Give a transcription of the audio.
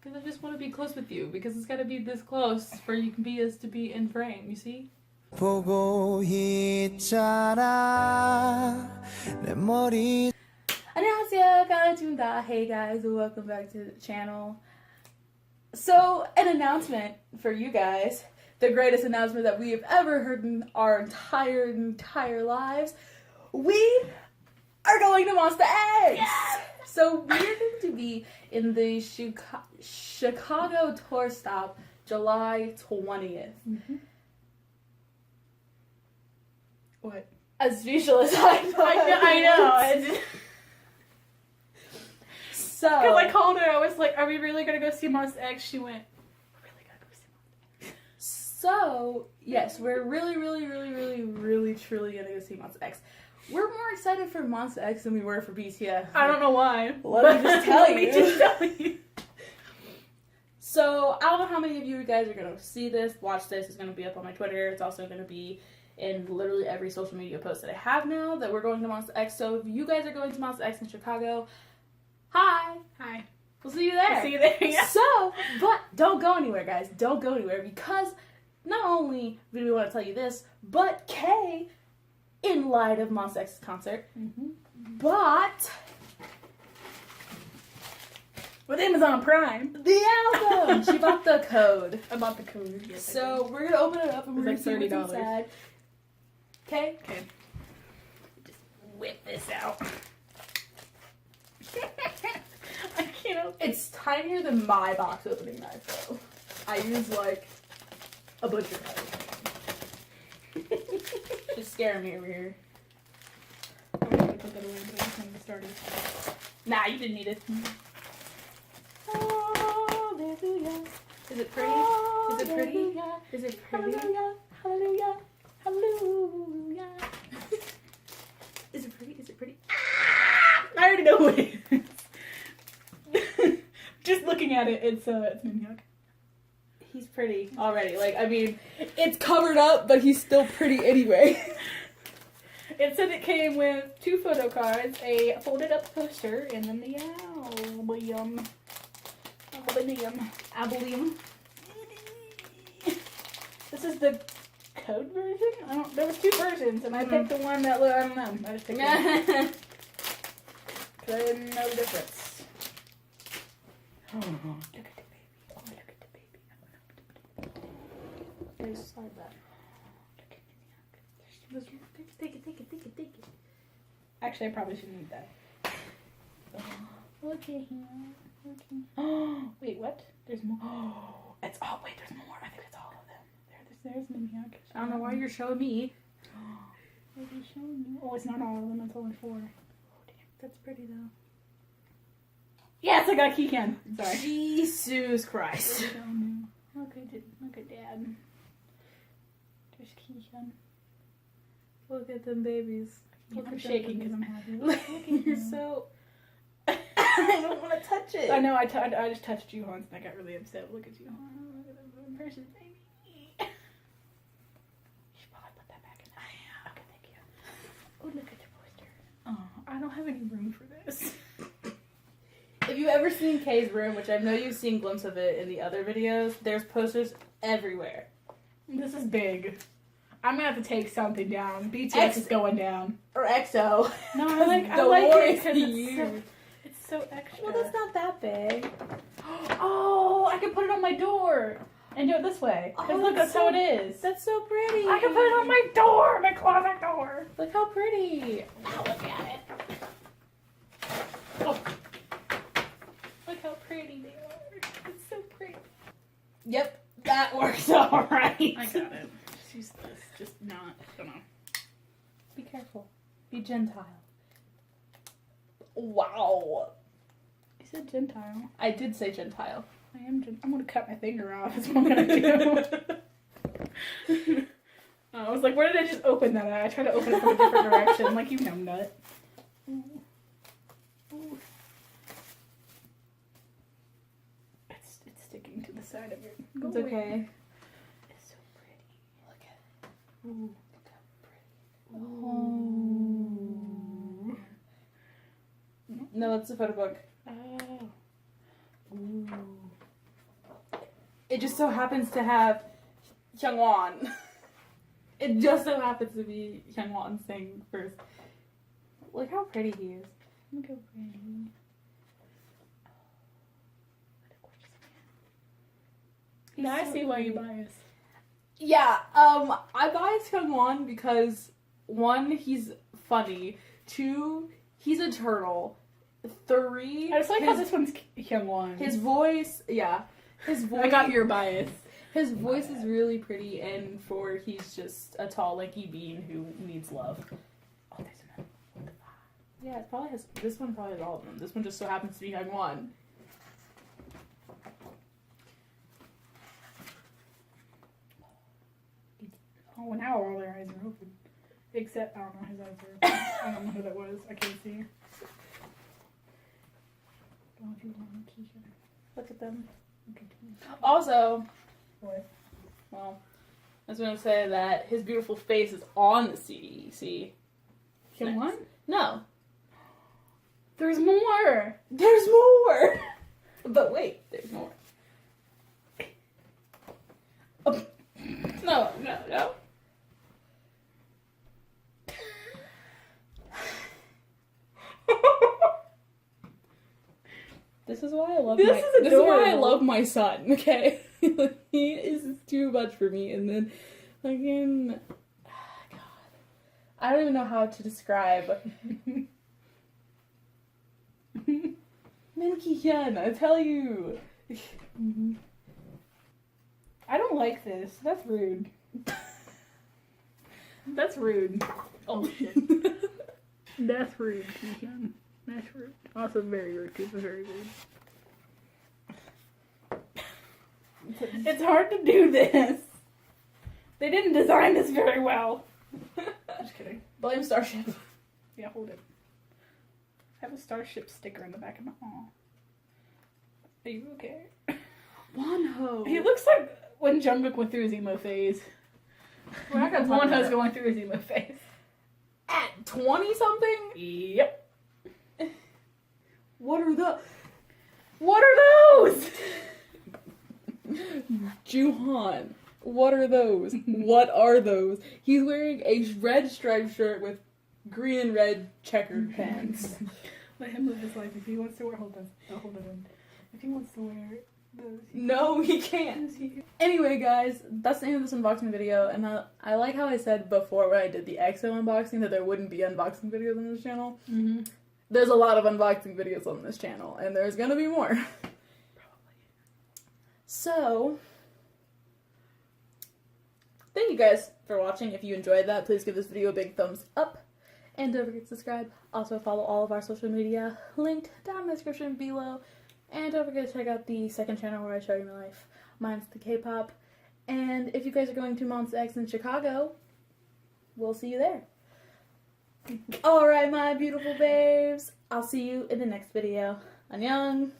Because I just want to be close with you. Because it's got to be this close for you can be us to be in frame. You see? 보고 있잖아 내 머리. 안녕하세요, 가라준다. Hey guys, welcome back to the channel. So, an announcement for you guys. The greatest announcement that we have ever heard in our entire lives. We are going to Monsta X! Yes! So we're going to be in the Chicago tour stop July 20th. Mm-hmm. What? As speechless I know. So, because I called her, I was like, "Are we really gonna go see Monsta X?" She went, "We're really gonna go see Monsta X." So yes, we're really, truly gonna go see Monsta X. We're more excited for Monsta X than we were for BTS. I don't know why. Let me just tell you. So I don't know how many of you guys are gonna see this, watch this. It's gonna be up on my Twitter. It's also gonna be in literally every social media post that I have now that we're going to Monsta X. So if you guys are going to Monsta X in Chicago, hi. We'll see you there. We'll see you there. Yeah. So, but don't go anywhere, guys. Don't go anywhere because not only do we want to tell you this, but Kay, in light of Monsta X's concert, but with Amazon Prime, the album. She bought the code. I bought the code. Yes, so we're gonna open it up and we're like gonna see what's $30. inside. Okay. Just whip this out. I can't open it. It's tinier than my box opening knife, though. I use like a butcher knife. Just scaring me over here. I'm gonna put that away, but I just wanted to start it. Nah, you didn't need it. Hallelujah. Is it pretty? Is it pretty? Is it pretty? Hallelujah. Hallelujah. Hallelujah. Is it pretty? Is it pretty? I already know what it is. Just looking at it, it's Minhyuk. He's pretty already. Like, I mean, it's covered up, but he's still pretty anyway. It said it came with 2 photo cards, a folded up poster, and then the album. This is the code version? There was 2 versions, and I picked the one that, I don't know. I just picked it. Because I didn't know the difference. Oh, look at the baby. Oh, look at the baby. Please slide that. Take it. Actually, I probably shouldn't eat that. Look at him. Oh, wait, what? There's more. Oh, there's more. I think it's all of them. There's Minhyuk. I don't know why you're showing me. Maybe showing you. Oh, it's not all of them. It's only 4. Oh, damn. That's pretty though. Yes, I got a key can. Sorry. Jesus Christ. Look at Dad. There's key can. Look at them babies. I'm shaking because I'm happy. You're so. I don't want to touch it. I know. I just touched you once and I got really upset. Look at you. Oh, look at that precious baby. You should probably put that back in there. Okay, thank you. Oh, look at the poster. Oh, I don't have any room for this. If you've ever seen Kay's room, which I know you've seen glimpses of it in the other videos, there's posters everywhere. This is big. I'm gonna have to take something down. BTS is going down. Or EXO. No, I like it because it's so extra. Well, that's not that big. Oh, I can put it on my door and do it this way. Because look, that's how it is. That's so pretty. I can put it on my door, my closet door. Look how pretty. Now look at it. Oh. Look how pretty they are. It's so pretty. Yep, that works all right. I got it. Just use this. Just not. I don't know. Be careful. Be Gentile. Wow. You said Gentile. I did say Gentile. I'm gonna cut my finger off. That's what I'm gonna do. I was like, where did I just open that at? I tried to open it from a different direction. Like, you know, nut. Ooh. Ooh. It's sticking to the side of it. It's okay. It's so pretty. Look at it. Ooh. Look how pretty. Ooh. No, it's a photo book. Oh. Ooh. it just so happens to have Hyungwon. It just so happens to be Hyungwon sing first. Look how pretty he is. Look how pretty. Now I see why you bias. Yeah, I bias Hyungwon because 1, he's funny. 2, he's a turtle. 3, I just like how this one's Hyungwon. his voice, yeah, his voice. I got your bias. His voice is really pretty, and 4, he's just a tall, lanky bean who needs love. Oh, there's another one. Yeah, it probably has. This one probably has all of them. This one just so happens to be Hyungwon. Oh, now all their eyes are open. Except, I don't know, his eyes are open. I don't know who that was. I can't see. Look at them. Also, What? well, I was gonna say that his beautiful face is on the CD. See? Hyungwon? No, There's more! there's more. But wait, there's more. Oh. No. This is why I love This my. is This is why I adorable. love my son. Okay, he is too much for me, and then again, God, I don't even know how to describe. Minky Hyun, I tell you. I don't like this. That's rude. That's rude. Oh shit. That's rude, Keishan. That's rude. Also very rude, too. Very rude. It's hard to do this. They didn't design this very well. Just kidding. Blame Starship. Yeah, hold it. I have a Starship sticker in the back of my arm. Are you okay? Wonho. He looks like when Jungkook went through his emo phase. We're not gonna talk about Wonho's it. going through his emo phase. At 20 something. Yep. What are the? What are those? Juhan. What are those? What are those? He's wearing a red striped shirt with green and red checkered pants. Let him live his life. If he wants to wear, hold it in. If he wants to wear those, No, he can't. Anyway, guys, that's the end of this unboxing video, and I like how I said before when I did the EXO unboxing that there wouldn't be unboxing videos on this channel. Mm-hmm. There's a lot of unboxing videos on this channel, and there's gonna be more. Probably. So, thank you guys for watching. If you enjoyed that, please give this video a big thumbs up. And don't forget to subscribe. Also follow all of our social media linked down in the description below. And don't forget to check out the second channel where I show you my life. Mine's the K-pop. And if you guys are going to Monsta X in Chicago, we'll see you there. Alright, my beautiful babes. I'll see you in the next video. Annyeong!